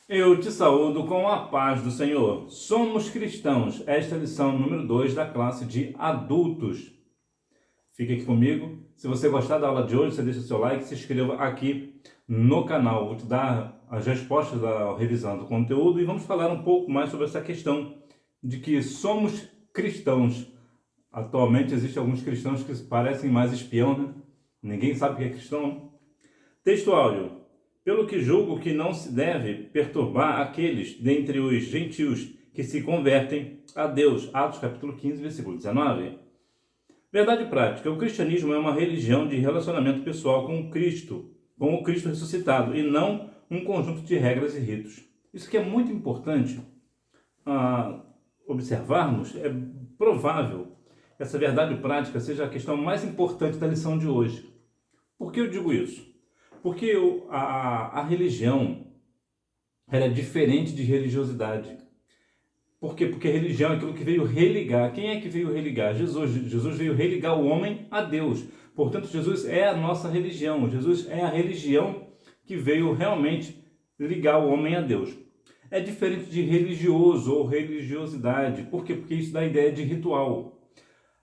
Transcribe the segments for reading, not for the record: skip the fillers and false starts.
Eu te saúdo com a paz do Senhor. Somos cristãos. Esta é a lição número 2 da classe de adultos. Fique aqui comigo. Se você gostar da aula de hoje, você deixa o seu like, se inscreva aqui no canal. Vou te dar as respostas da revisão do conteúdo e vamos falar um pouco mais sobre essa questão de que somos cristãos. Atualmente existem alguns cristãos que parecem mais espião, né? Ninguém sabe o que é cristão. Texto áudio. Pelo que julgo que não se deve perturbar aqueles dentre os gentios que se convertem a Deus. Atos capítulo 15, versículo 19. Verdade prática. O cristianismo é uma religião de relacionamento pessoal com o Cristo ressuscitado, e não um conjunto de regras e ritos. Isso que é muito importante observarmos. É provável que essa verdade prática seja a questão mais importante da lição de hoje. Por que eu digo isso? Porque a religião ela é diferente de religiosidade. Por quê? Porque a religião é aquilo que veio religar. Quem é que veio religar? Jesus. Jesus veio religar o homem a Deus. Portanto, Jesus é a nossa religião. Jesus é a religião que veio realmente ligar o homem a Deus. É diferente de religioso ou religiosidade. Por quê? Porque isso dá a ideia de ritual.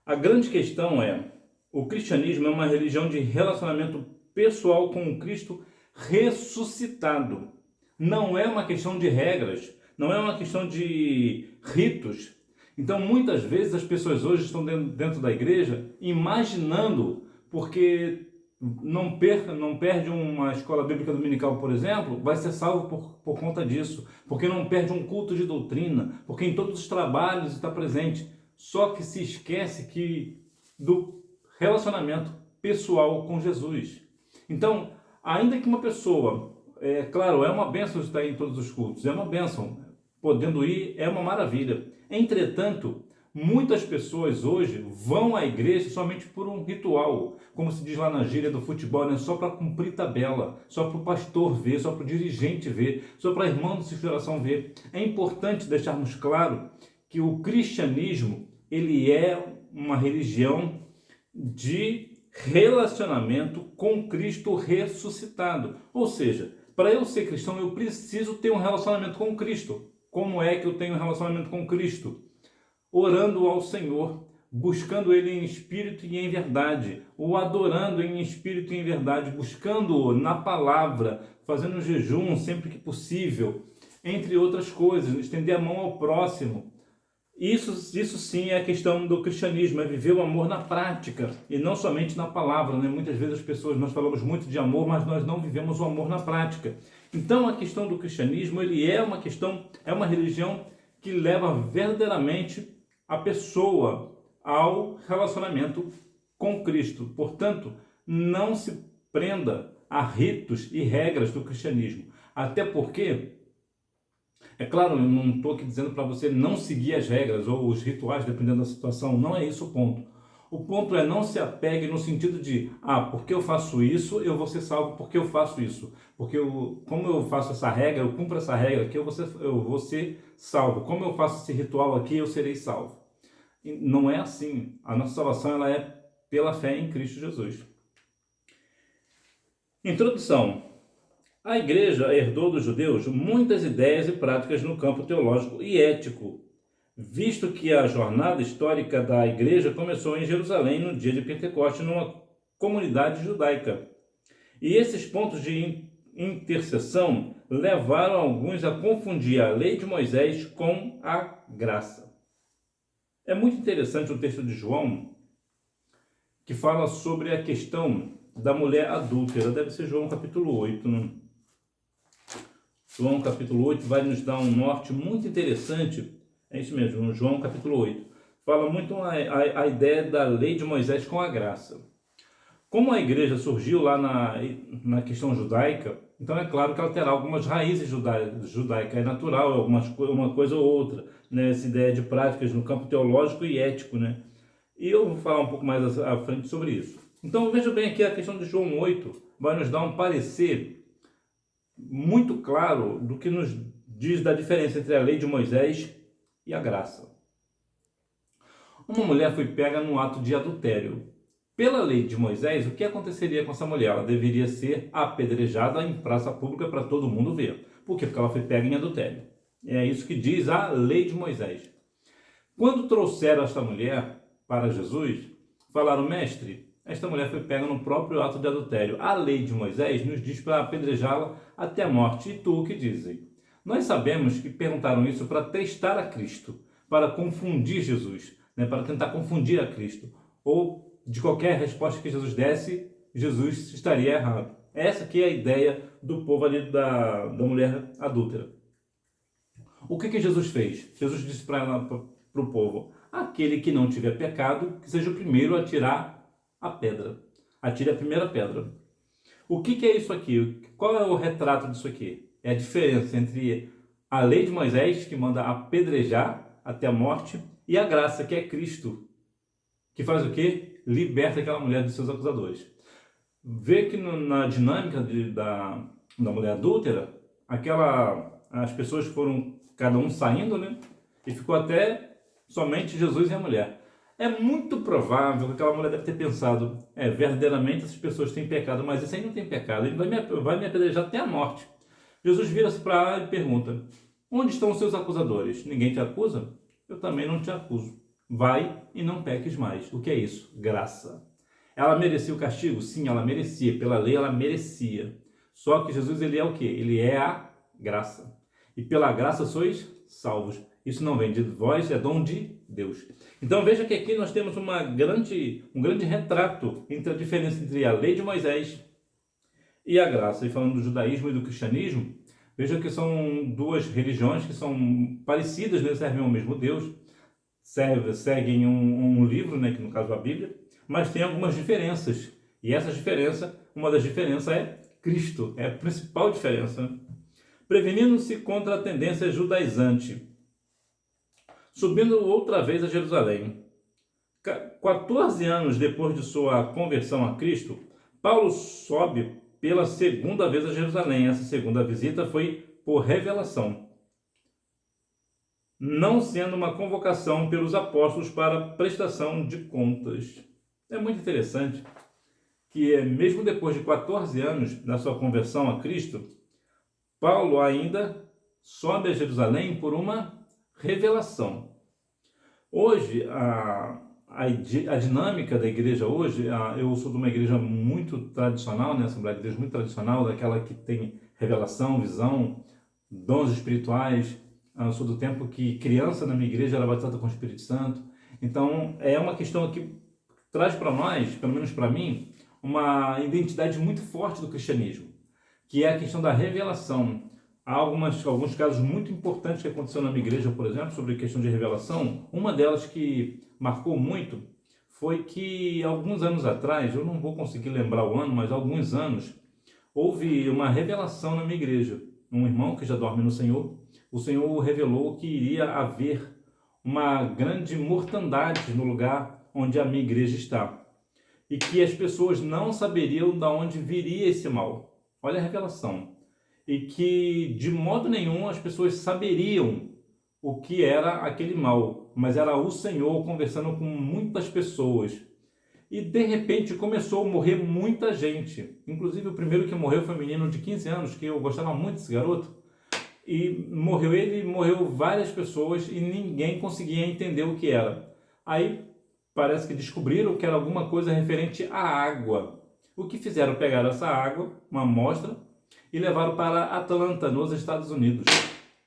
A grande questão é, o cristianismo é uma religião de relacionamento pessoal com o Cristo ressuscitado. Não é uma questão de regras, não é uma questão de ritos. Então, muitas vezes as pessoas hoje estão dentro da igreja imaginando, porque não perde uma escola bíblica dominical, por exemplo, vai ser salvo por conta disso, porque não perde um culto de doutrina, porque em todos os trabalhos está presente. Só que se esquece do relacionamento pessoal com Jesus. Então, ainda que uma pessoa, claro, é uma bênção estar em todos os cultos, é uma bênção, podendo ir, é uma maravilha. Entretanto, muitas pessoas hoje vão à igreja somente por um ritual, como se diz lá na gíria do futebol, né? Só para cumprir tabela, só para o pastor ver, só para o dirigente ver, só para a irmã do círculo de oração ver. É importante deixarmos claro que o cristianismo, ele é uma religião de relacionamento com Cristo ressuscitado. Ou seja, para eu ser cristão, eu preciso ter um relacionamento com Cristo. Como é que eu tenho um relacionamento com Cristo? Orando ao Senhor, buscando Ele em espírito e em verdade, o adorando em espírito e em verdade, buscando-o na palavra, fazendo jejum sempre que possível, entre outras coisas, estender a mão ao próximo. Isso sim é a questão do cristianismo, é viver o amor na prática e não somente na palavra, né? Muitas vezes as pessoas, nós falamos muito de amor, mas nós não vivemos o amor na prática. Então a questão do cristianismo, ele é uma religião que leva verdadeiramente a pessoa ao relacionamento com Cristo. Portanto, não se prenda a ritos e regras do cristianismo, até porque, é claro, eu não estou aqui dizendo para você não seguir as regras ou os rituais, dependendo da situação. Não é isso o ponto. O ponto é não se apegue no sentido de, porque eu faço isso, eu vou ser salvo porque eu faço isso. Porque como eu faço essa regra, eu cumpro essa regra aqui, eu vou ser salvo. Como eu faço esse ritual aqui, eu serei salvo. E não é assim. A nossa salvação ela é pela fé em Cristo Jesus. Introdução. A igreja herdou dos judeus muitas ideias e práticas no campo teológico e ético, visto que a jornada histórica da igreja começou em Jerusalém no dia de Pentecostes, numa comunidade judaica. E esses pontos de interseção levaram alguns a confundir a lei de Moisés com a graça. É muito interessante o texto de João, que fala sobre a questão da mulher adúltera. Deve ser João capítulo 8, né? João capítulo 8 vai nos dar um norte muito interessante. É isso mesmo, João capítulo 8. Fala muito a ideia da lei de Moisés com a graça. Como a igreja surgiu lá na questão judaica, então é claro que ela terá algumas raízes judaicas. É natural, uma coisa ou outra, né? Essa ideia de práticas no campo teológico e ético, né? E eu vou falar um pouco mais à frente sobre isso. Então veja bem aqui a questão de João 8, vai nos dar um parecer muito claro do que nos diz da diferença entre a lei de Moisés e a graça. Uma mulher foi pega no ato de adultério. Pela lei de Moisés, o que aconteceria com essa mulher? Ela deveria ser apedrejada em praça pública para todo mundo ver. Por quê? Porque ela foi pega em adultério. É isso que diz a lei de Moisés. Quando trouxeram esta mulher para Jesus, falaram: mestre, esta mulher foi pega no próprio ato de adultério. A lei de Moisés nos diz para apedrejá-la até a morte. E tu o que dizem? Nós sabemos que perguntaram isso para testar a Cristo, para confundir Jesus, né, para tentar confundir a Cristo. Ou de qualquer resposta que Jesus desse, Jesus estaria errado. Essa aqui é a ideia do povo ali da mulher adúltera. O que Jesus fez? Jesus disse para o povo: aquele que não tiver pecado, que seja o primeiro a tirar a pedra. Atire a primeira pedra. O que é isso aqui? Qual é o retrato disso aqui? É a diferença entre a lei de Moisés, que manda apedrejar até a morte, e a graça, que é Cristo, que faz o quê? Liberta aquela mulher dos seus acusadores. Vê que na dinâmica da mulher adúltera, as pessoas foram cada um saindo, né? E ficou até somente Jesus e a mulher. É muito provável que aquela mulher deve ter pensado: verdadeiramente essas pessoas têm pecado, mas esse aí não tem pecado, ele vai me apedrejar até a morte. Jesus vira-se para ela e pergunta: onde estão os seus acusadores? Ninguém te acusa? Eu também não te acuso. Vai e não peques mais. O que é isso? Graça. Ela merecia o castigo? Sim, ela merecia. Pela lei, ela merecia. Só que Jesus, ele é o quê? Ele é a graça. E pela graça sois salvos. Isso não vem de vós, é dom de Deus. Então veja que aqui nós temos um grande retrato entre a diferença entre a lei de Moisés e a graça. E falando do judaísmo e do cristianismo, veja que são duas religiões que são parecidas, né? Servem ao mesmo Deus, seguem um livro, né? Que no caso é a Bíblia, mas tem algumas diferenças. E essas diferenças, uma das diferenças é Cristo, é a principal diferença. Prevenindo-se contra a tendência judaizante. Subindo outra vez a Jerusalém. 14 anos depois de sua conversão a Cristo, Paulo sobe pela segunda vez a Jerusalém. Essa segunda visita foi por revelação, não sendo uma convocação pelos apóstolos para prestação de contas. É muito interessante que, mesmo depois de 14 anos da sua conversão a Cristo, Paulo ainda sobe a Jerusalém por uma revelação. Hoje, a dinâmica da igreja hoje, eu sou de uma igreja muito tradicional, né? Assembleia de Deus muito tradicional, daquela que tem revelação, visão, dons espirituais. Eu sou do tempo que criança na minha igreja era batizada com o Espírito Santo. Então, é uma questão que traz para nós, pelo menos para mim, uma identidade muito forte do cristianismo, que é a questão da revelação. Há alguns casos muito importantes que aconteceram na minha igreja, por exemplo, sobre a questão de revelação. Uma delas que marcou muito foi que, alguns anos atrás, eu não vou conseguir lembrar o ano, mas há alguns anos, houve uma revelação na minha igreja. Um irmão que já dorme no Senhor, o Senhor revelou que iria haver uma grande mortandade no lugar onde a minha igreja está. E que as pessoas não saberiam de onde viria esse mal. Olha a revelação. E que de modo nenhum as pessoas saberiam o que era aquele mal, mas era o Senhor conversando com muitas pessoas. E de repente começou a morrer muita gente. Inclusive o primeiro que morreu foi um menino de 15 anos, que eu gostava muito desse garoto. E morreu ele, morreu várias pessoas e ninguém conseguia entender o que era. Aí parece que descobriram que era alguma coisa referente à água. O que fizeram? Pegaram essa água, uma amostra, e levaram para Atlanta, nos Estados Unidos.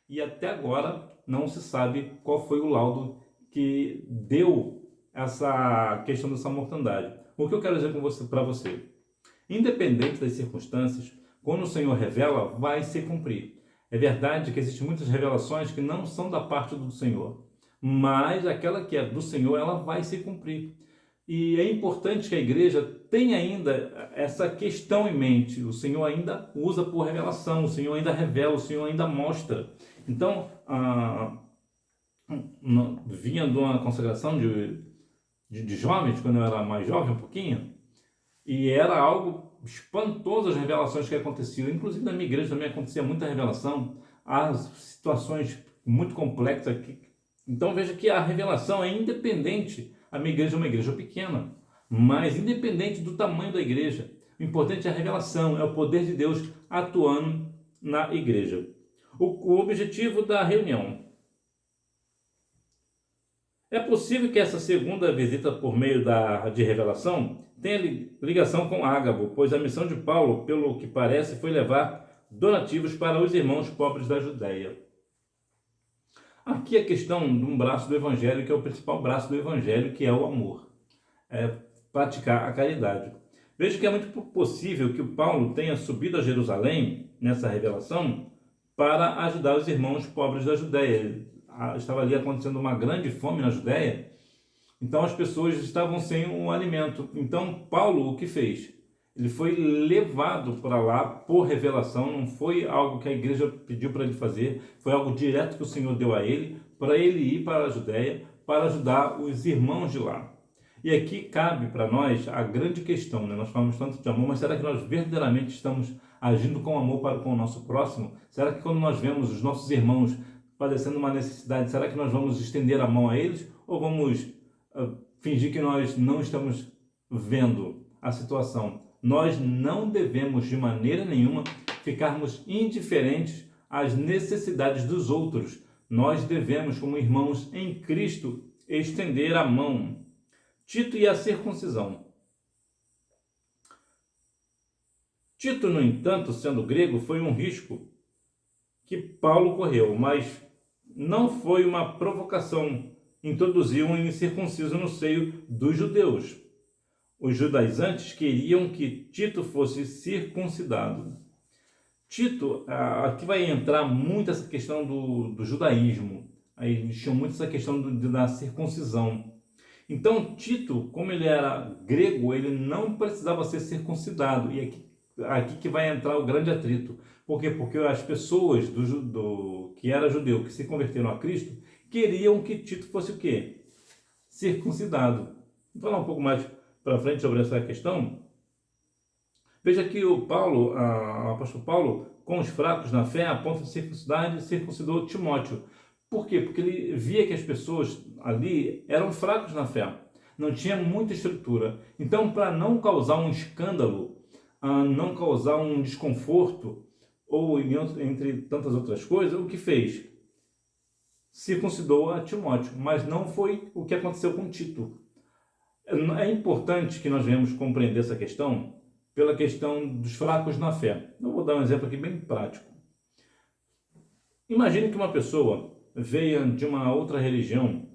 E até agora não se sabe qual foi o laudo que deu essa questão dessa mortandade. O que eu quero dizer para você? Independente das circunstâncias, quando o Senhor revela, vai se cumprir. É verdade que existem muitas revelações que não são da parte do Senhor, mas aquela que é do Senhor, ela vai se cumprir. E é importante que a igreja tenha ainda essa questão em mente. O Senhor ainda usa por revelação, o Senhor ainda revela, o Senhor ainda mostra. Então, vinha de uma consagração de jovens, quando eu era mais jovem um pouquinho, e era algo espantoso as revelações que aconteciam. Inclusive na minha igreja também acontecia muita revelação, as situações muito complexas. Então veja que a revelação é independente. A minha igreja é uma igreja pequena, mas independente do tamanho da igreja, o importante é a revelação, é o poder de Deus atuando na igreja. O objetivo da reunião. É possível que essa segunda visita por meio de revelação tenha ligação com Ágabo, pois a missão de Paulo, pelo que parece, foi levar donativos para os irmãos pobres da Judéia. Aqui a questão de um braço do Evangelho, que é o principal braço do Evangelho, que é o amor. É praticar a caridade. Veja que é muito possível que o Paulo tenha subido a Jerusalém, nessa revelação, para ajudar os irmãos pobres da Judéia. Estava ali acontecendo uma grande fome na Judéia, então as pessoas estavam sem um alimento. Então Paulo o que fez? Ele foi levado para lá por revelação, não foi algo que a igreja pediu para ele fazer, foi algo direto que o Senhor deu a ele, para ele ir para a Judéia, para ajudar os irmãos de lá. E aqui cabe para nós a grande questão, né? Nós falamos tanto de amor, mas será que nós verdadeiramente estamos agindo com amor para com o nosso próximo? Será que quando nós vemos os nossos irmãos padecendo uma necessidade, será que nós vamos estender a mão a eles? Ou vamos fingir que nós não estamos vendo a situação? Nós não devemos de maneira nenhuma ficarmos indiferentes às necessidades dos outros. Nós devemos, como irmãos em Cristo, estender a mão. Tito e a circuncisão. Tito, no entanto, sendo grego, foi um risco que Paulo correu, mas não foi uma provocação introduzir um incircunciso no seio dos judeus. Os judaizantes queriam que Tito fosse circuncidado. Tito, aqui vai entrar muito essa questão do judaísmo. Aí eles tinham muito essa questão da circuncisão. Então Tito, como ele era grego, ele não precisava ser circuncidado. E aqui que vai entrar o grande atrito. Por quê? Porque as pessoas que era judeu, que se converteram a Cristo, queriam que Tito fosse o quê? Circuncidado. Vou falar um pouco mais para frente sobre essa questão. Veja que o apóstolo Paulo, com os fracos na fé, a ponto de circuncidar, circuncidou Timóteo. Por quê? Porque ele via que as pessoas ali eram fracos na fé, não tinha muita estrutura. Então, para não causar um escândalo, não causar um desconforto, ou entre tantas outras coisas, o que fez? Circuncidou a Timóteo, mas não foi o que aconteceu com Tito. É importante que nós venhamos compreender essa questão pela questão dos fracos na fé. Eu vou dar um exemplo aqui bem prático. Imagine que uma pessoa veio de uma outra religião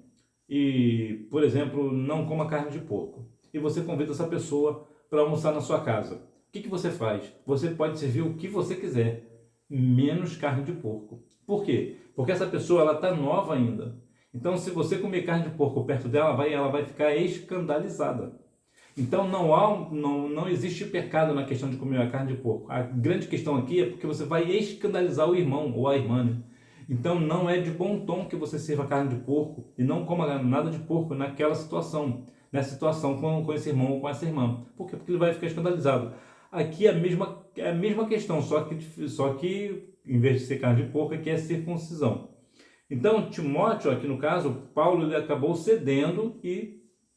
e, por exemplo, não coma carne de porco. E você convida essa pessoa para almoçar na sua casa. O que você faz? Você pode servir o que você quiser, menos carne de porco. Por quê? Porque essa pessoa está nova ainda. Então, se você comer carne de porco perto dela, ela vai ficar escandalizada. Então, não existe pecado na questão de comer a carne de porco. A grande questão aqui é porque você vai escandalizar o irmão ou a irmã, né? Então, não é de bom tom que você sirva carne de porco e não coma nada de porco naquela situação, nessa situação com esse irmão ou com essa irmã. Por quê? Porque ele vai ficar escandalizado. Aqui é a mesma questão, só que em vez de ser carne de porco, aqui é circuncisão. Então, Timóteo, aqui no caso, Paulo, ele acabou cedendo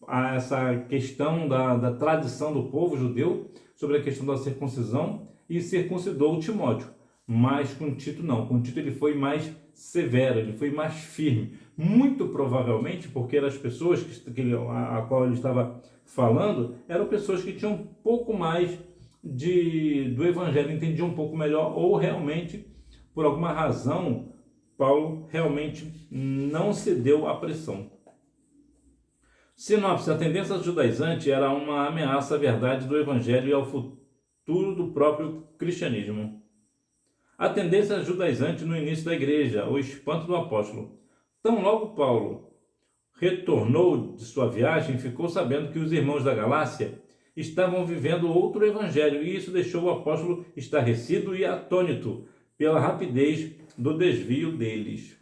a essa questão da tradição do povo judeu sobre a questão da circuncisão e circuncidou Timóteo. Mas com Tito não, com Tito ele foi mais severo, ele foi mais firme. Muito provavelmente porque as pessoas a qual ele estava falando eram pessoas que tinham um pouco mais do evangelho, entendiam um pouco melhor, ou realmente, por alguma razão, Paulo realmente não cedeu à pressão. Sinopse: a tendência judaizante era uma ameaça à verdade do evangelho e ao futuro do próprio cristianismo. A tendência judaizante no início da igreja, o espanto do apóstolo. Tão logo Paulo retornou de sua viagem, ficou sabendo que os irmãos da Galácia estavam vivendo outro evangelho, e isso deixou o apóstolo estarrecido e atônito pela rapidez do desvio deles.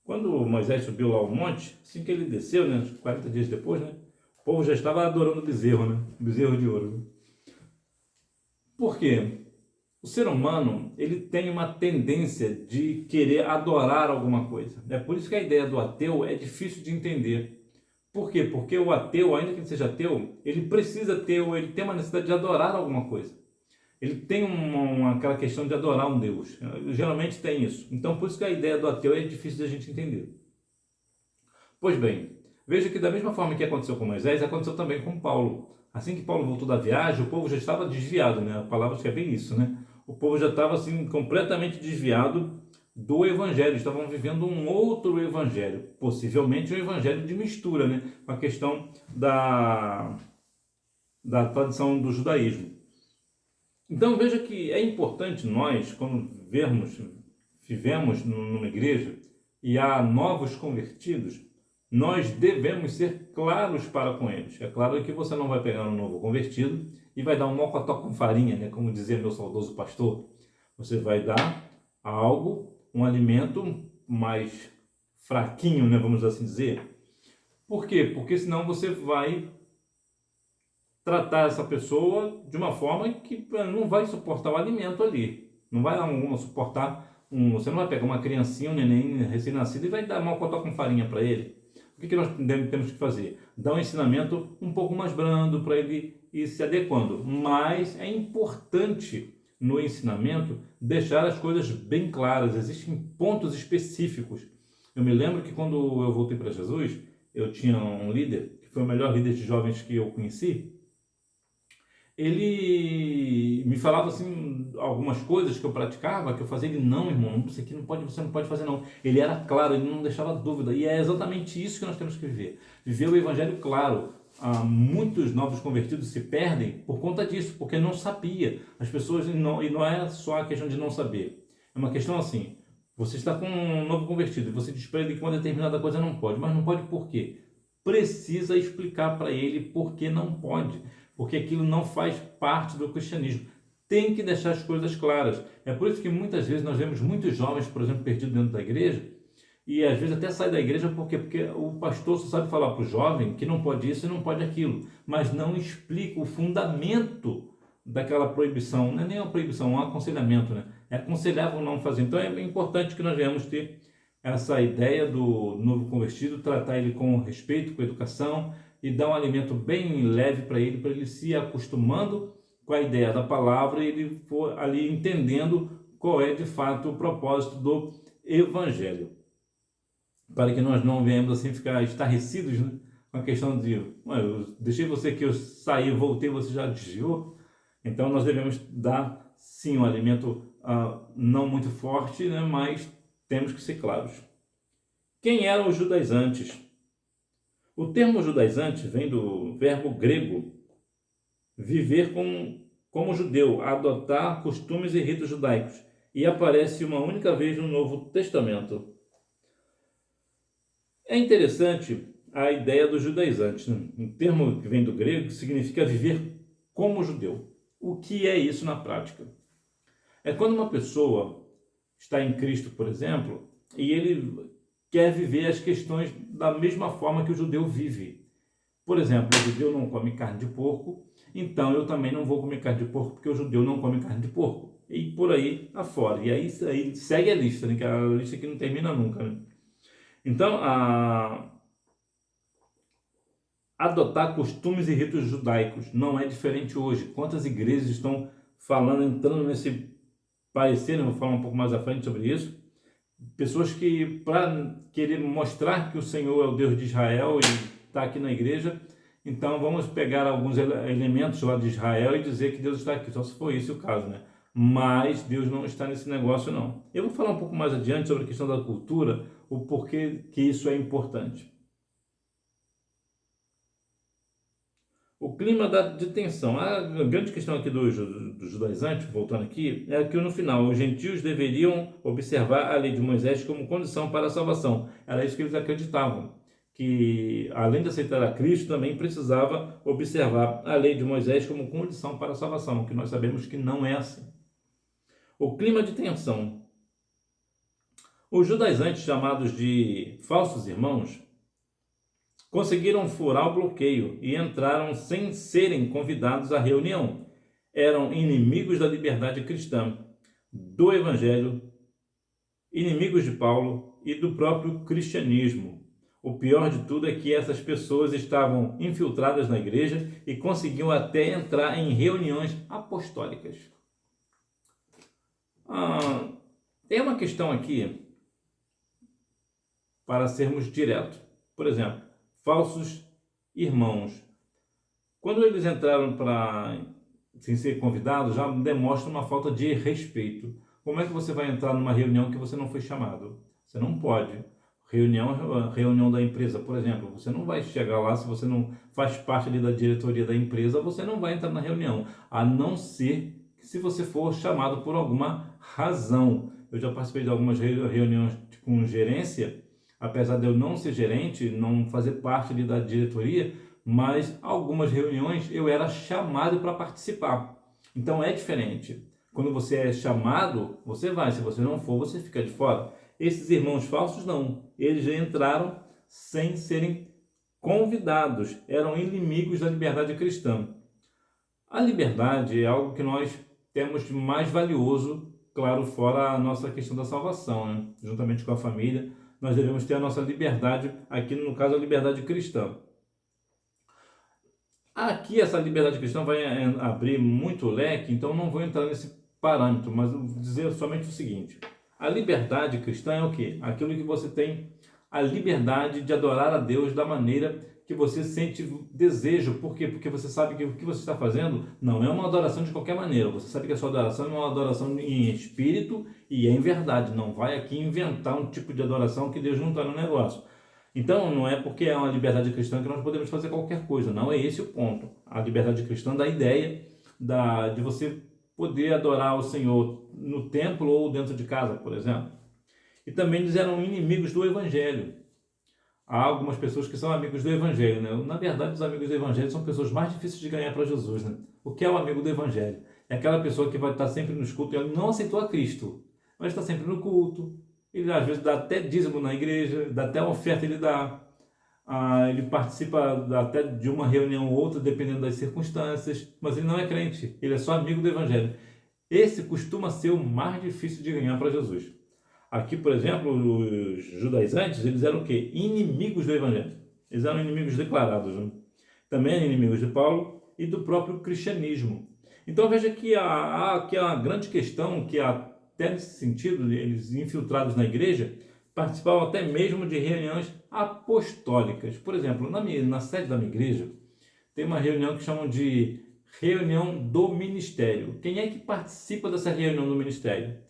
Quando Moisés subiu lá ao monte, assim que ele desceu, né, 40 dias depois, né, o povo já estava adorando o bezerro, né, bezerro de ouro. Né? Por quê? O ser humano, ele tem uma tendência de querer adorar alguma coisa. É por isso que a ideia do ateu é difícil de entender. Por quê? Porque o ateu, ainda que ele seja ateu, ele tem uma necessidade de adorar alguma coisa. ele tem aquela questão de adorar um Deus. Geralmente tem isso. Então, por isso que a ideia do ateu é difícil de a gente entender. Pois bem, veja que da mesma forma que aconteceu com Moisés, aconteceu também com Paulo. Assim que Paulo voltou da viagem, o povo já estava desviado, né? A palavra que é bem isso, né? O povo já estava assim completamente desviado do evangelho, estavam vivendo um outro evangelho, possivelmente um evangelho de mistura, né? Com a questão da tradição do judaísmo. Então veja que é importante nós, quando vivemos numa igreja e há novos convertidos, nós devemos ser claros para com eles. É claro que você não vai pegar um novo convertido e vai dar um mocotó com farinha, né? Como dizia meu saudoso pastor. Você vai dar algo, um alimento mais fraquinho, né? Vamos assim dizer. Por quê? Porque senão você vai tratar essa pessoa de uma forma que não vai suportar o alimento ali. Não vai suportar você não vai pegar uma criancinha, um neném recém-nascido e vai dar mocotó com farinha para ele. O que nós temos que fazer? Dar um ensinamento um pouco mais brando para ele ir se adequando. Mas é importante no ensinamento deixar as coisas bem claras. Existem pontos específicos. Eu me lembro que quando eu voltei para Jesus, eu tinha um líder, que foi o melhor líder de jovens que eu conheci. Ele me falava assim algumas coisas que eu praticava, que eu fazia. Ele: não, irmão, isso aqui você não pode fazer não. Ele era claro, ele não deixava dúvida, e é exatamente isso que nós temos que viver o evangelho claro. Muitos novos convertidos se perdem por conta disso, porque não sabia. As pessoas, e não é só a questão de não saber, é uma questão assim: você está com um novo convertido e você diz para ele que uma determinada coisa não pode, mas não pode por quê? Precisa explicar para ele por que não pode, porque aquilo não faz parte do cristianismo. Tem que deixar as coisas claras. É por isso que muitas vezes nós vemos muitos jovens, por exemplo, perdidos dentro da igreja, e às vezes até sai da igreja porque o pastor só sabe falar para o jovem que não pode isso e não pode aquilo, mas não explica o fundamento daquela proibição. Não é nem uma proibição, é um aconselhamento, né? É aconselhável não fazer. Então é importante que nós venhamos ter essa ideia do novo convertido, tratar ele com respeito, com educação, e dar um alimento bem leve para ele se acostumando com a ideia da palavra e ele for ali entendendo qual é de fato o propósito do evangelho. Para que nós não venhamos assim ficar estarrecidos, né? Com a questão de: eu deixei você que eu saí, voltei, você já desviou. Então nós devemos dar sim um alimento não muito forte, né? Mas temos que ser claros. Quem eram os judaizantes? O termo judaizante vem do verbo grego viver como judeu, adotar costumes e ritos judaicos, e aparece uma única vez no Novo Testamento. É interessante a ideia do judaizante, né? Um termo que vem do grego que significa viver como judeu. O que é isso na prática? É quando uma pessoa está em Cristo, por exemplo, e ele quer viver as questões da mesma forma que o judeu vive. Por exemplo, o judeu não come carne de porco, então eu também não vou comer carne de porco porque o judeu não come carne de porco. E por aí afora. E aí segue a lista, né? Que a lista que não termina nunca, né? Então, adotar costumes e ritos judaicos não é diferente hoje. Quantas igrejas estão entrando nesse parecer, né? Vou falar um pouco mais à frente sobre isso. Pessoas que, para querer mostrar que o Senhor é o Deus de Israel e está aqui na igreja, então vamos pegar alguns elementos lá de Israel e dizer que Deus está aqui, só se for esse o caso, né? Mas Deus não está nesse negócio, não. Eu vou falar um pouco mais adiante sobre a questão da cultura, o porquê que isso é importante. O clima de tensão. A grande questão aqui do judaizante, voltando aqui, é que no final os gentios deveriam observar a lei de Moisés como condição para a salvação. Era isso que eles acreditavam, que além de aceitar a Cristo, também precisava observar a lei de Moisés como condição para a salvação, que nós sabemos que não é assim. O clima de tensão. Os judaizantes, chamados de falsos irmãos, conseguiram furar o bloqueio e entraram sem serem convidados à reunião. Eram inimigos da liberdade cristã, do Evangelho, inimigos de Paulo e do próprio cristianismo. O pior de tudo é que essas pessoas estavam infiltradas na igreja e conseguiam até entrar em reuniões apostólicas. Ah, tem uma questão aqui para sermos diretos. Por exemplo, falsos irmãos. Quando eles entraram para sem ser convidados, já demonstra uma falta de respeito. Como é que você vai entrar numa reunião que você não foi chamado? Você não pode. Reunião da empresa, por exemplo, você não vai chegar lá se você não faz parte ali da diretoria da empresa, você não vai entrar na reunião, a não ser que se você for chamado por alguma razão. Eu já participei de algumas reuniões com gerência, apesar de eu não ser gerente, não fazer parte ali da diretoria, mas algumas reuniões eu era chamado para participar. Então é diferente. Quando você é chamado, você vai. Se você não for, você fica de fora. Esses irmãos falsos não. Eles já entraram sem serem convidados. Eram inimigos da liberdade cristã. A liberdade é algo que nós temos de mais valioso, claro, fora a nossa questão da salvação, né? Juntamente com a família, nós devemos ter a nossa liberdade, aqui no caso a liberdade cristã. Aqui essa liberdade cristã vai abrir muito leque, então não vou entrar nesse parâmetro, mas vou dizer somente o seguinte: a liberdade cristã é o quê? Aquilo que você tem a liberdade de adorar a Deus da maneira que você sente desejo. Por quê? Porque você sabe que o que você está fazendo não é uma adoração de qualquer maneira. Você sabe que a sua adoração é uma adoração em espírito e em verdade. Não vai aqui inventar um tipo de adoração que Deus não está no negócio. Então, não é porque é uma liberdade cristã que nós podemos fazer qualquer coisa. Não é esse o ponto. A liberdade cristã dá a ideia de você poder adorar o Senhor no templo ou dentro de casa, por exemplo. E também eles eram inimigos do Evangelho. Há algumas pessoas que são amigos do Evangelho, né? Na verdade, os amigos do Evangelho são pessoas mais difíceis de ganhar para Jesus, né? O que é o amigo do Evangelho? É aquela pessoa que vai estar sempre nos cultos e ele não aceitou a Cristo, mas está sempre no culto. Ele às vezes dá até dízimo na igreja, dá até oferta, ele dá. Ele participa até de uma reunião ou outra, dependendo das circunstâncias, mas ele não é crente, ele é só amigo do Evangelho. Esse costuma ser o mais difícil de ganhar para Jesus. Aqui, por exemplo, os judaizantes, eles eram o quê? Inimigos do Evangelho. Eles eram inimigos declarados, né? Também inimigos de Paulo e do próprio cristianismo. Então veja que há uma grande questão que até nesse sentido, eles infiltrados na igreja, participavam até mesmo de reuniões apostólicas. Por exemplo, na sede da minha igreja, tem uma reunião que chamam de reunião do ministério. Quem é que participa dessa reunião do ministério?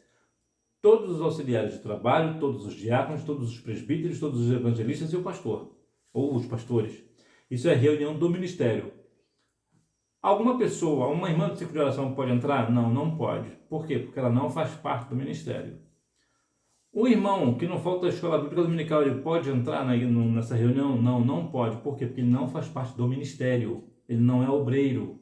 Todos os auxiliares de trabalho, todos os diáconos, todos os presbíteros, todos os evangelistas e o pastor, ou os pastores. Isso é reunião do ministério. Alguma pessoa, uma irmã do ciclo de oração pode entrar? Não, não pode. Por quê? Porque ela não faz parte do ministério. O irmão que não falta a escola bíblica dominical, ele pode entrar nessa reunião? Não, não pode. Por quê? Porque ele não faz parte do ministério. Ele não é obreiro.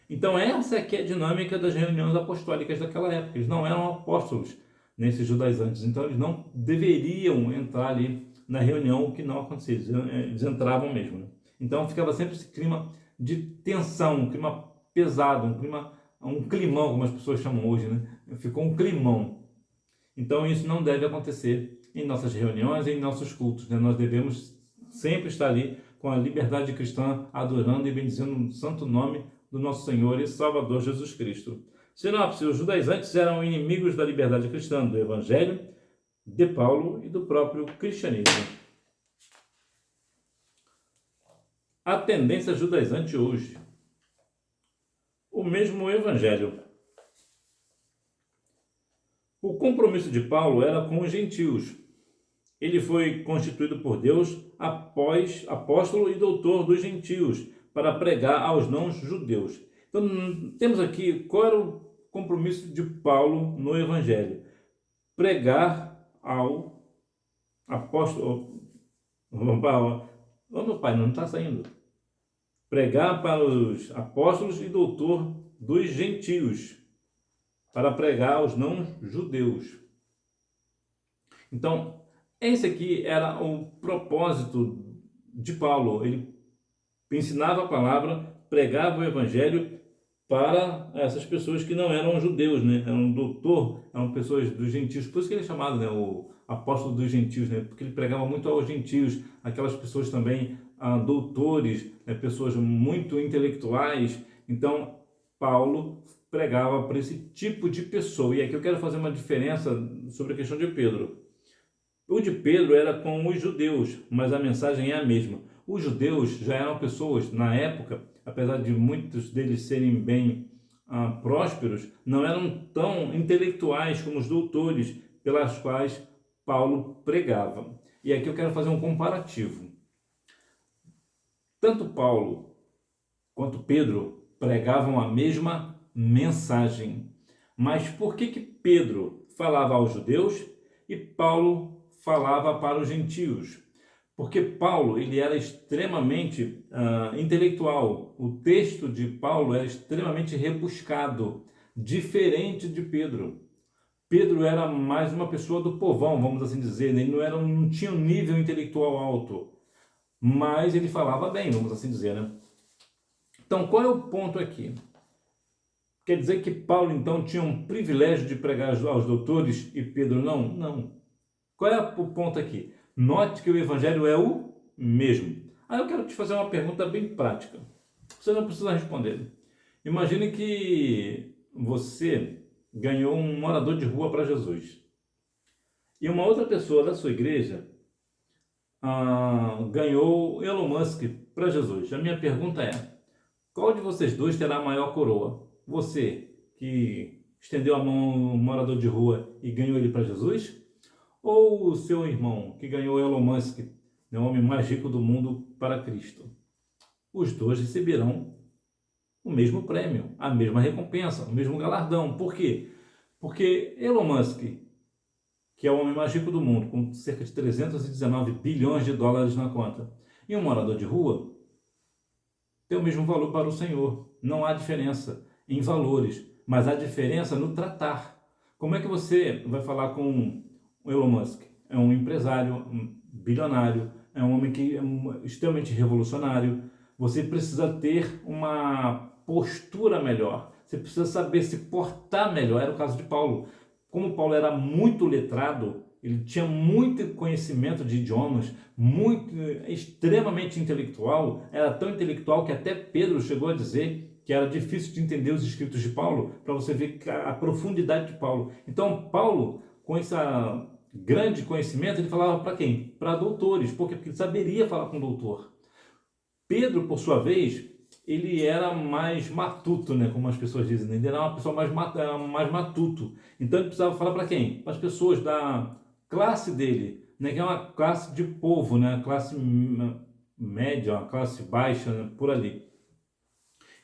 Então essa é que é a dinâmica das reuniões apostólicas daquela época. Eles não eram apóstolos nesses judaizantes. Então eles não deveriam entrar ali na reunião, o que não acontecia. Eles entravam mesmo, né? Então ficava sempre esse clima de tensão, um clima pesado, um climão, como as pessoas chamam hoje, né? Ficou um climão. Então isso não deve acontecer em nossas reuniões, em nossos cultos, né? Nós devemos sempre estar ali com a liberdade cristã, adorando e bendizendo o santo nome do nosso Senhor e Salvador Jesus Cristo. Sinopse: os judaizantes eram inimigos da liberdade cristã, do Evangelho, de Paulo e do próprio cristianismo. A tendência judaizante hoje. O mesmo Evangelho. O compromisso de Paulo era com os gentios. Ele foi constituído por Deus apóstolo e doutor dos gentios para pregar aos não-judeus. Então, temos aqui qual era o compromisso de Paulo no Evangelho: pregar ao apóstolo. Meu pai, não está saindo. Pregar para os apóstolos e doutor dos gentios, para pregar aos não-judeus. Então, esse aqui era o propósito de Paulo. Ele ensinava a palavra, pregava o evangelho para essas pessoas que não eram judeus, né? Eram doutor, eram pessoas dos gentios. Por isso que ele é chamado, né, o apóstolo dos gentios, né? Porque ele pregava muito aos gentios, aquelas pessoas também, doutores, né? Pessoas muito intelectuais. Então, Paulo pregava para esse tipo de pessoa. E aqui eu quero fazer uma diferença sobre a questão de Pedro. O de Pedro era com os judeus, mas a mensagem é a mesma. Os judeus já eram pessoas, na época, apesar de muitos deles serem bem prósperos, não eram tão intelectuais como os doutores pelas quais Paulo pregava. E aqui eu quero fazer um comparativo. Tanto Paulo quanto Pedro pregavam a mesma mensagem. Mas por que Pedro falava aos judeus e Paulo falava para os gentios? Porque Paulo ele era extremamente intelectual. O texto de Paulo era extremamente rebuscado, diferente de Pedro. Pedro era mais uma pessoa do povão, vamos assim dizer, né? Ele não tinha um nível intelectual alto, mas ele falava bem, vamos assim dizer, né? Então, qual é o ponto aqui? Quer dizer que Paulo, então, tinha um privilégio de pregar aos doutores e Pedro não? Não. Qual é o ponto aqui? Note que o evangelho é o mesmo. Aí eu quero te fazer uma pergunta bem prática. Você não precisa responder. Imagine que você ganhou um morador de rua para Jesus. E uma outra pessoa da sua igreja ganhou Elon Musk para Jesus. A minha pergunta é, qual de vocês dois terá a maior coroa? Você, que estendeu a mão ao morador de rua e ganhou ele para Jesus? Ou o seu irmão, que ganhou Elon Musk, o homem mais rico do mundo, para Cristo? Os dois receberão o mesmo prêmio, a mesma recompensa, o mesmo galardão. Por quê? Porque Elon Musk, que é o homem mais rico do mundo, com cerca de 319 bilhões de dólares na conta, e um morador de rua, tem o mesmo valor para o Senhor. Não há diferença em valores, mas há diferença no tratar. Como é que você vai falar com o Elon Musk? É um empresário, um bilionário, é um homem que é extremamente revolucionário. Você precisa ter uma postura melhor, você precisa saber se portar melhor. Era o caso de Paulo. Como Paulo era muito letrado, ele tinha muito conhecimento de idiomas, extremamente intelectual, era tão intelectual que até Pedro chegou a dizer que era difícil de entender os escritos de Paulo, para você ver a profundidade de Paulo. Então, Paulo, com esse grande conhecimento, ele falava para quem? Para doutores, porque ele saberia falar com doutor. Pedro, por sua vez, ele era mais matuto, né, como as pessoas dizem, né? Ele era uma pessoa mais matuto. Então ele precisava falar para quem? Para as pessoas da classe dele, né, que é uma classe de povo, né, classe média, uma classe baixa, né, por ali.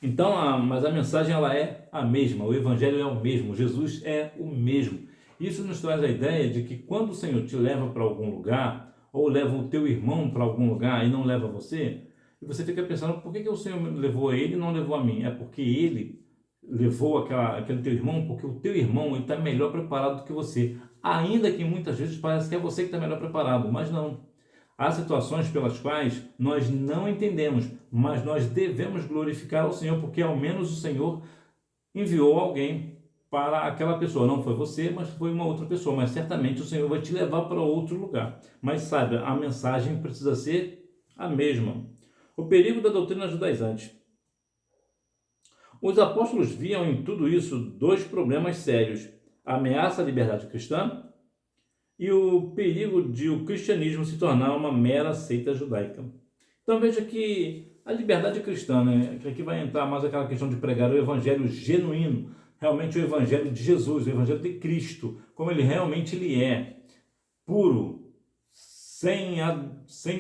Então, mas a mensagem ela é a mesma, o evangelho é o mesmo, Jesus é o mesmo. Isso nos traz a ideia de que quando o Senhor te leva para algum lugar, ou leva o teu irmão para algum lugar e não leva você, e você fica pensando, por que o Senhor levou a ele e não levou a mim? É porque ele levou aquele teu irmão, porque o teu irmão está melhor preparado do que você. Ainda que muitas vezes parece que é você que está melhor preparado, mas não. Há situações pelas quais nós não entendemos, mas nós devemos glorificar ao Senhor, porque ao menos o Senhor enviou alguém para aquela pessoa. Não foi você, mas foi uma outra pessoa. Mas certamente o Senhor vai te levar para outro lugar. Mas saiba, a mensagem precisa ser a mesma. O perigo da doutrina judaizante. Os apóstolos viam em tudo isso dois problemas sérios: a ameaça à liberdade cristã e o perigo de o cristianismo se tornar uma mera seita judaica. Então veja que a liberdade cristã, né, que aqui vai entrar mais aquela questão de pregar o evangelho genuíno, realmente o evangelho de Jesus, o evangelho de Cristo, como ele realmente ele é, puro, sem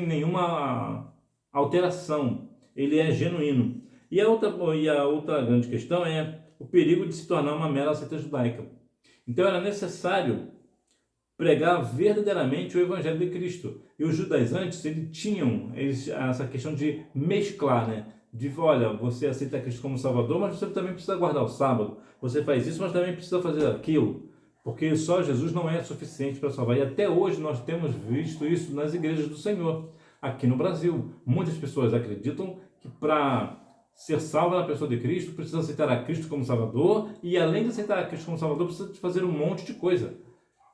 nenhuma alteração, ele é genuíno. E a outra grande questão é o perigo de se tornar uma mera seita judaica. Então era necessário pregar verdadeiramente o evangelho de Cristo. E os judaizantes, eles tinham essa questão de mesclar, né? De, olha, você aceita Cristo como Salvador, mas você também precisa guardar o sábado. Você faz isso, mas também precisa fazer aquilo. Porque só Jesus não é suficiente para salvar. E até hoje nós temos visto isso nas igrejas do Senhor. Aqui no Brasil, muitas pessoas acreditam que para ser salva na pessoa de Cristo, precisa aceitar a Cristo como Salvador. E além de aceitar a Cristo como Salvador, precisa fazer um monte de coisa.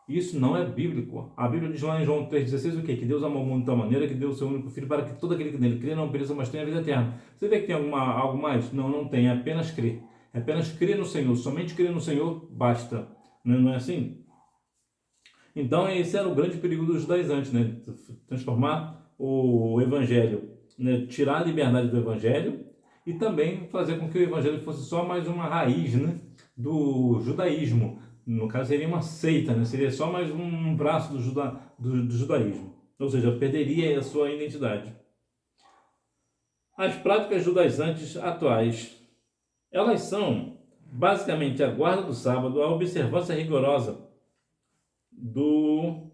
Isso não é bíblico. A Bíblia diz lá em João 3,16 o quê? Que Deus amou o mundo de tal maneira que deu o seu único filho para que todo aquele que nele crê não pereça, mas tenha a vida eterna. Você vê que tem algo mais? Não, não tem, é apenas crer. É apenas crer no Senhor, somente crer no Senhor basta. Não é assim? Então, esse era o grande perigo dos judaizantes, né? Transformar o evangelho, né? Tirar a liberdade do evangelho e também fazer com que o evangelho fosse só mais uma raiz, né? Do judaísmo. No caso, seria uma seita, né? Seria só mais um braço do judaísmo. Ou seja, perderia a sua identidade. As práticas judaizantes atuais, elas são basicamente a guarda do sábado, a observância rigorosa do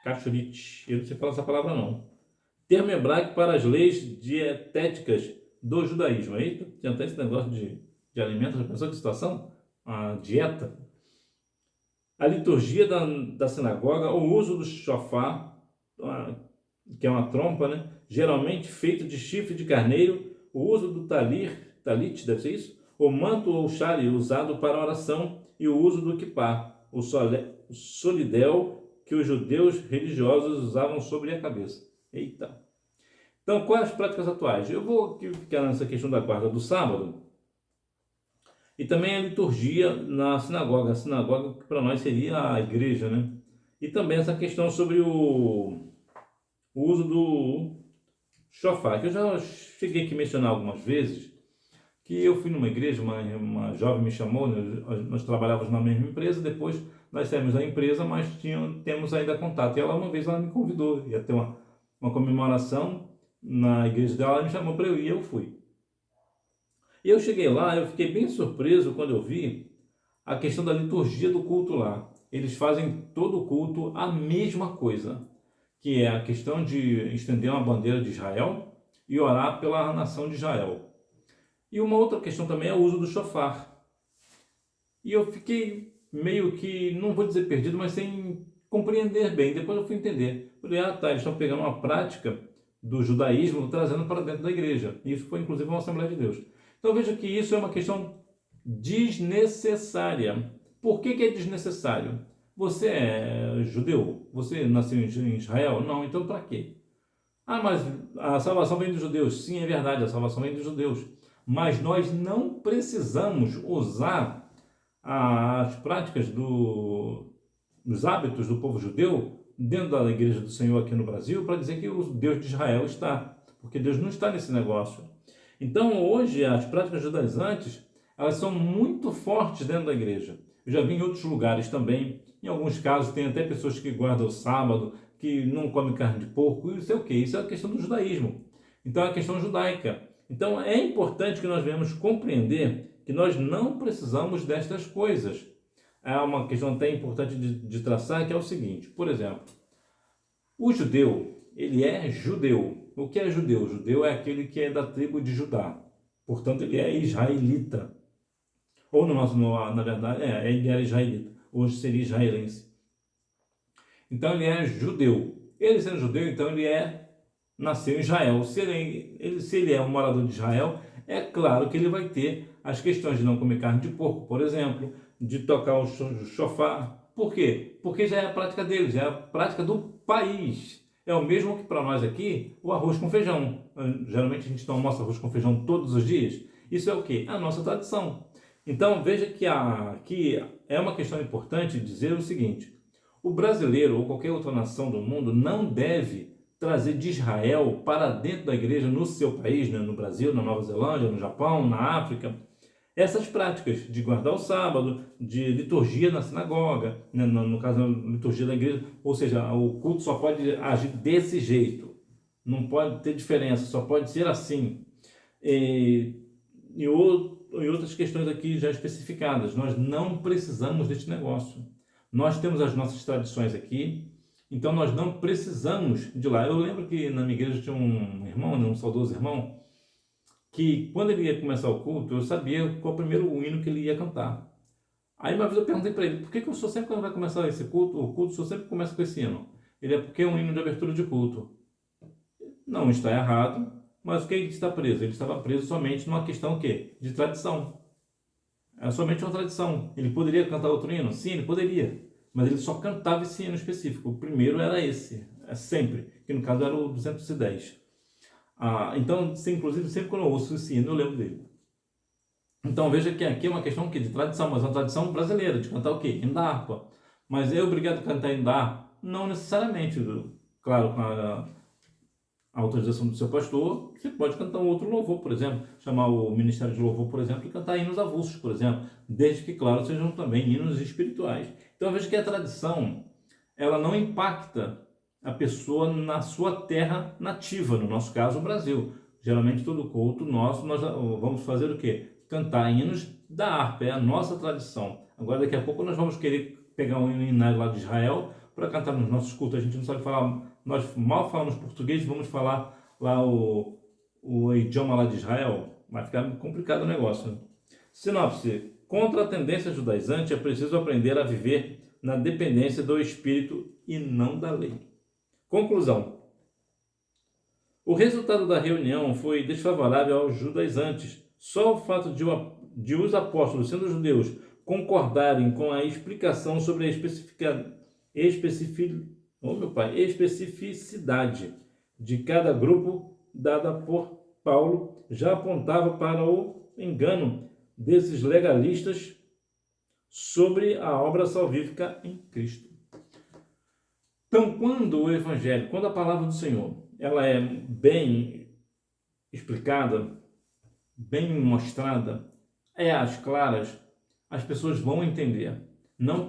kashrut, eu não sei falar essa palavra não, termo hebraico para as leis dietéticas do judaísmo. Aí tem até esse negócio de alimentos, já pensou que situação? A dieta. A liturgia da sinagoga, o uso do shofar, que é uma trompa, né? Geralmente feito de chifre de carneiro, o uso do talit, deve ser isso? O manto ou chale usado para oração e o uso do kippah, o solidel que os judeus religiosos usavam sobre a cabeça. Eita! Então, quais as práticas atuais? Eu vou ficar nessa questão da guarda do sábado e também a liturgia na sinagoga. A sinagoga, que para nós seria a igreja, né? E também essa questão sobre o uso do shofar, que eu já cheguei aqui a mencionar algumas vezes, que eu fui numa igreja, uma jovem me chamou, né, nós trabalhávamos na mesma empresa, depois nós saímos da empresa, mas temos ainda contato. E ela uma vez ela me convidou, ia ter uma comemoração na igreja dela, ela me chamou para eu ir, e eu fui. E eu cheguei lá, eu fiquei bem surpreso quando eu vi a questão da liturgia do culto lá. Eles fazem todo o culto a mesma coisa, que é a questão de estender uma bandeira de Israel e orar pela nação de Israel. E uma outra questão também é o uso do shofar. E eu fiquei meio que, não vou dizer perdido, mas sem compreender bem. Depois eu fui entender. Falei, tá, eles estão pegando uma prática do judaísmo, trazendo para dentro da igreja. E isso foi inclusive uma Assembleia de Deus. Então veja que isso é uma questão desnecessária. Por que é desnecessário? Você é judeu? Você nasceu em Israel? Não, então para quê? Mas a salvação vem dos judeus. Sim, é verdade, a salvação vem dos judeus. Mas nós não precisamos usar as práticas dos hábitos do povo judeu dentro da igreja do Senhor aqui no Brasil para dizer que o Deus de Israel está. Porque Deus não está nesse negócio. Então, hoje, as práticas judaizantes, elas são muito fortes dentro da igreja. Eu já vi em outros lugares também. Em alguns casos, tem até pessoas que guardam o sábado, que não comem carne de porco. Isso é o quê? Isso é a questão do judaísmo. Então, é a questão judaica. Então, é importante que nós venhamos compreender que nós não precisamos destas coisas. É uma questão até importante de traçar, que é o seguinte. Por exemplo, o judeu, ele é judeu. O que é judeu? Judeu é aquele que é da tribo de Judá. Portanto, ele é israelita. Ou na verdade, ele era israelita. Hoje seria israelense. Então, ele é judeu. Ele sendo judeu, então ele nasceu em Israel. Se ele é um morador de Israel, é claro que ele vai ter as questões de não comer carne de porco, por exemplo, de tocar o shofar. Por quê? Porque já é a prática deles, é a prática do país. É o mesmo que para nós aqui, o arroz com feijão. Geralmente a gente não almoça arroz com feijão todos os dias. Isso é o quê? A nossa tradição. Então veja que é uma questão importante dizer o seguinte: o brasileiro ou qualquer outra nação do mundo não deve trazer de Israel para dentro da igreja no seu país, né? No Brasil, na Nova Zelândia, no Japão, na África, essas práticas de guardar o sábado, de liturgia na sinagoga, né? No caso, a liturgia da igreja, ou seja, o culto só pode agir desse jeito, não pode ter diferença, só pode ser assim. E outras questões aqui já especificadas, nós não precisamos deste negócio. Nós temos as nossas tradições aqui, então nós não precisamos de lá. Eu lembro que na minha igreja tinha um irmão, um saudoso irmão, que quando ele ia começar o culto, eu sabia qual o primeiro hino que ele ia cantar. Aí uma vez eu perguntei para ele, por que o senhor sempre, quando vai começar esse culto, o culto o senhor sempre começa com esse hino? Ele é porque é um hino de abertura de culto. Não está errado, mas o que ele está preso? Ele estava preso somente numa questão o quê? De tradição. Era somente uma tradição. Ele poderia cantar outro hino? Sim, ele poderia. Mas ele só cantava esse hino específico. O primeiro era esse, sempre. Que no caso era o 210. Então, inclusive, sempre quando eu ouço esse hino, eu lembro dele. Então veja que aqui é uma questão que de tradição, mas é uma tradição brasileira, de cantar o quê? Hino da harpa. Mas é obrigado a cantar hino da harpa? Não necessariamente. Claro, com a autorização do seu pastor, você pode cantar um outro louvor, por exemplo, chamar o Ministério de Louvor, por exemplo, e cantar hinos avulsos, por exemplo, desde que, claro, sejam também hinos espirituais. Então veja que a tradição, ela não impacta a pessoa na sua terra nativa, no nosso caso, o Brasil. Geralmente todo culto nosso, nós vamos fazer o quê? Cantar hinos da harpa, é a nossa tradição. Agora daqui a pouco nós vamos querer pegar um hino lá de Israel para cantar nos nossos cultos. A gente não sabe falar, nós mal falamos português, vamos falar lá o idioma lá de Israel, vai ficar complicado o negócio, né? Sinopse: contra a tendência judaizante é preciso aprender a viver na dependência do Espírito e não da lei. Conclusão: o resultado da reunião foi desfavorável aos judaizantes. Só o fato de os apóstolos, sendo judeus, concordarem com a explicação sobre a especificidade de cada grupo dada por Paulo já apontava para o engano desses legalistas sobre a obra salvífica em Cristo. Então, quando o Evangelho, quando a palavra do Senhor, ela é bem explicada, bem mostrada, é às claras, as pessoas vão entender. Nós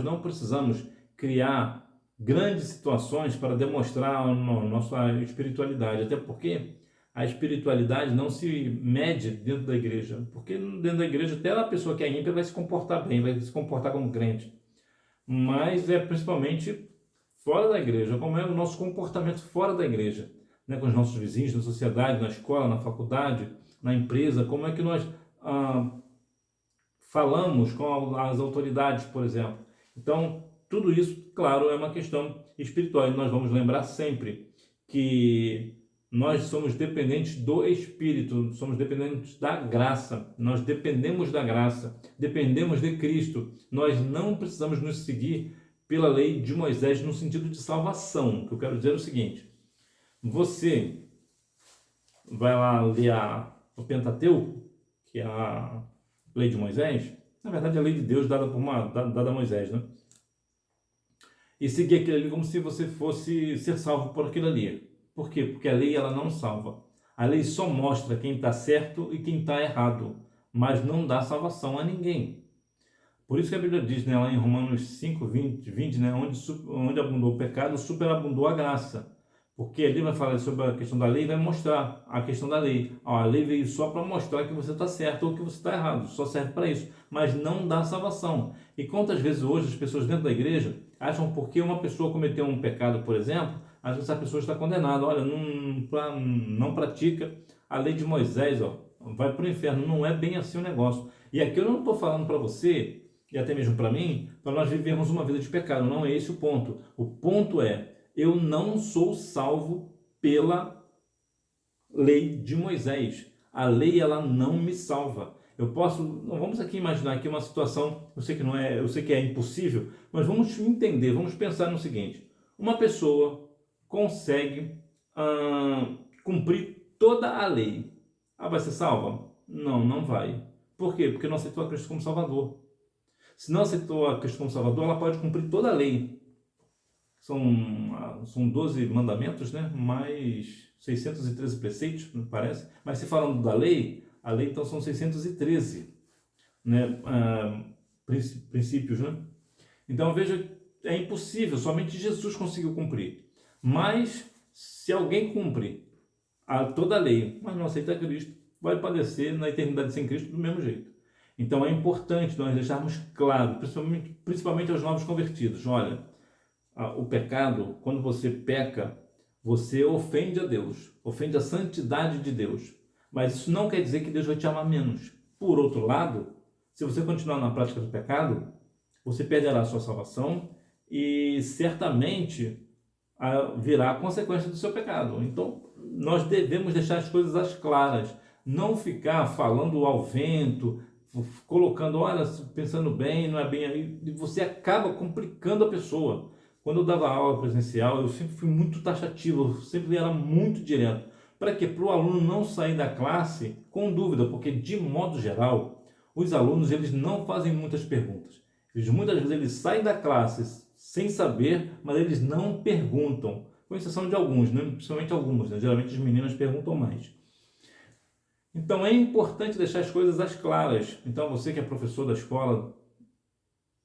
não precisamos criar grandes situações para demonstrar a nossa espiritualidade, até porque a espiritualidade não se mede dentro da igreja, porque dentro da igreja até a pessoa que é ímpia vai se comportar bem, vai se comportar como crente, mas é principalmente fora da igreja, como é o nosso comportamento fora da igreja, né, com os nossos vizinhos, na sociedade, na escola, na faculdade, na empresa, como é que nós falamos com as autoridades, por exemplo. Então, tudo isso, claro, é uma questão espiritual. E nós vamos lembrar sempre que nós somos dependentes do Espírito, somos dependentes da graça, nós dependemos da graça, dependemos de Cristo. Nós não precisamos nos seguir pela lei de Moisés no sentido de salvação. O que eu quero dizer é o seguinte: você vai lá ler o Pentateuco, que é a lei de Moisés, na verdade é a lei de Deus dada a Moisés, né? E seguir aquilo ali como se você fosse ser salvo por aquilo ali. Por quê? Porque a lei ela não salva. A lei só mostra quem está certo e quem está errado, mas não dá salvação a ninguém. Por isso que a Bíblia diz, né, lá em Romanos 5, 20, né, onde abundou o pecado, superabundou a graça. Porque ali vai falar sobre a questão da lei e vai mostrar a questão da lei. A lei veio só para mostrar que você está certo ou que você está errado, só serve para isso, mas não dá salvação. E quantas vezes hoje as pessoas dentro da igreja acham porque uma pessoa cometeu um pecado, por exemplo, às vezes a pessoa está condenada, olha, não pratica a lei de Moisés, ó, vai para o inferno. Não é bem assim o negócio. E aqui eu não estou falando para você, e até mesmo para mim, para nós vivermos uma vida de pecado. Não é esse o ponto. O ponto é: eu não sou salvo pela lei de Moisés. A lei ela não me salva. Eu posso, não vamos aqui imaginar aqui uma situação, eu sei que é impossível, mas vamos entender, vamos pensar no seguinte: uma pessoa consegue cumprir toda a lei. Vai ser salva? Não, não vai. Por quê? Porque não aceitou a Cristo como Salvador. Se não aceitou a Cristo como Salvador, ela pode cumprir toda a lei. São 12 mandamentos, né? Mais 613 preceitos, me parece. Mas se falando da lei, a lei então são 613, né? Princípios, né? Então veja, é impossível, somente Jesus conseguiu cumprir. Mas se alguém cumpre toda a lei, mas não aceita Cristo, vai padecer na eternidade sem Cristo do mesmo jeito. Então é importante nós deixarmos claro, principalmente aos novos convertidos: olha, o pecado, quando você peca, você ofende a Deus, ofende a santidade de Deus. Mas isso não quer dizer que Deus vai te amar menos. Por outro lado, se você continuar na prática do pecado, você perderá a sua salvação e certamente virá a consequência do seu pecado. Então, nós devemos deixar as coisas às claras, não ficar falando ao vento, colocando, olha, pensando bem, não é bem aí, e você acaba complicando a pessoa. Quando eu dava aula presencial, eu sempre fui muito taxativo, eu sempre era muito direto. Para quê? Para o aluno não sair da classe com dúvida, porque de modo geral, os alunos eles não fazem muitas perguntas. Muitas vezes eles saem da classe sem saber, mas eles não perguntam, com exceção de alguns, né? Principalmente alguns, né? Geralmente as meninas perguntam mais. Então é importante deixar as coisas às claras. Então você que é professor da escola,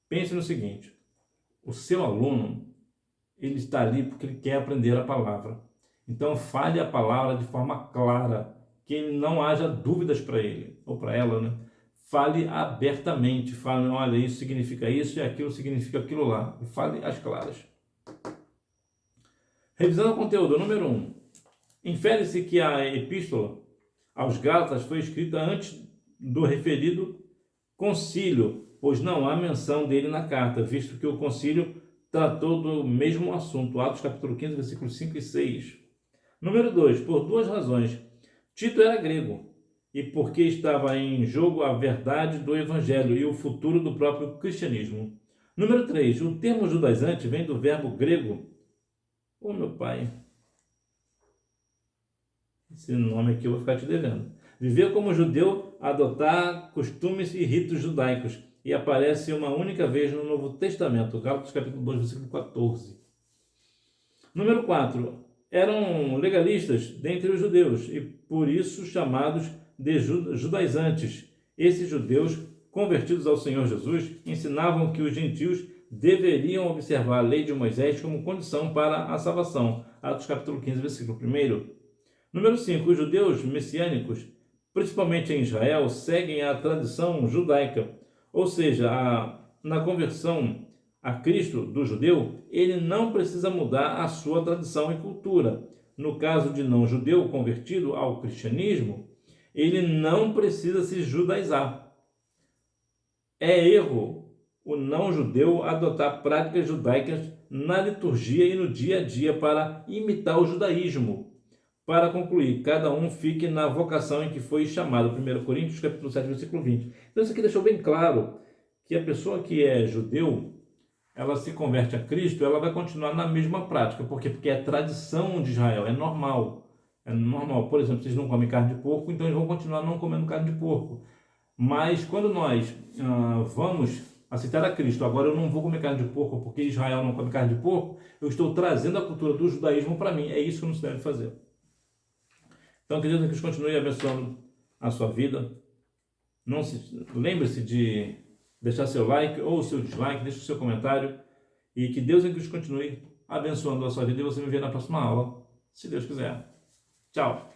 pense no seguinte: o seu aluno, ele está ali porque ele quer aprender a palavra. Então fale a palavra de forma clara, que não haja dúvidas para ele ou para ela, né? Fale abertamente, fale, olha, isso significa isso e aquilo significa aquilo lá. E fale às claras. Revisando o conteúdo, número 1. Infere-se que a epístola aos Gálatas foi escrita antes do referido concílio, pois não há menção dele na carta, visto que o concílio tratou do mesmo assunto. Atos capítulo 15, versículos 5 e 6. Número 2. Por duas razões. Tito era grego, e porque estava em jogo a verdade do evangelho e o futuro do próprio cristianismo. Número 3. O termo judaizante vem do verbo grego. Ô meu pai, esse nome aqui eu vou ficar te devendo. Viver como judeu, adotar costumes e ritos judaicos. E aparece uma única vez no Novo Testamento, Gálatas capítulo 2, versículo 14. Número 4. Eram legalistas dentre os judeus e por isso chamados de judaizantes. Esses judeus, convertidos ao Senhor Jesus, ensinavam que os gentios deveriam observar a lei de Moisés como condição para a salvação. Atos capítulo 15, versículo 1. Número 5. Os judeus messiânicos, principalmente em Israel, seguem a tradição judaica, ou seja, na conversão a Cristo do judeu, ele não precisa mudar a sua tradição e cultura. No caso de não judeu convertido ao cristianismo, ele não precisa se judaizar. É erro o não judeu adotar práticas judaicas na liturgia e no dia a dia para imitar o judaísmo. Para concluir, cada um fique na vocação em que foi chamado. 1 Coríntios capítulo 7, versículo 20. Então isso aqui deixou bem claro que a pessoa que é judeu, ela se converte a Cristo, ela vai continuar na mesma prática. Por quê? Porque é tradição de Israel, é normal. É normal. Por exemplo, vocês não comem carne de porco, então eles vão continuar não comendo carne de porco. Mas quando nós vamos aceitar a Cristo, agora eu não vou comer carne de porco porque Israel não come carne de porco, eu estou trazendo a cultura do judaísmo para mim. É isso que não se deve fazer. Então, que Deus continue abençoando a sua vida. Não se lembre-se de deixar seu like ou seu dislike, deixe o seu comentário e que Deus em Cristo continue abençoando a sua vida e você me vê na próxima aula, se Deus quiser. Tchau!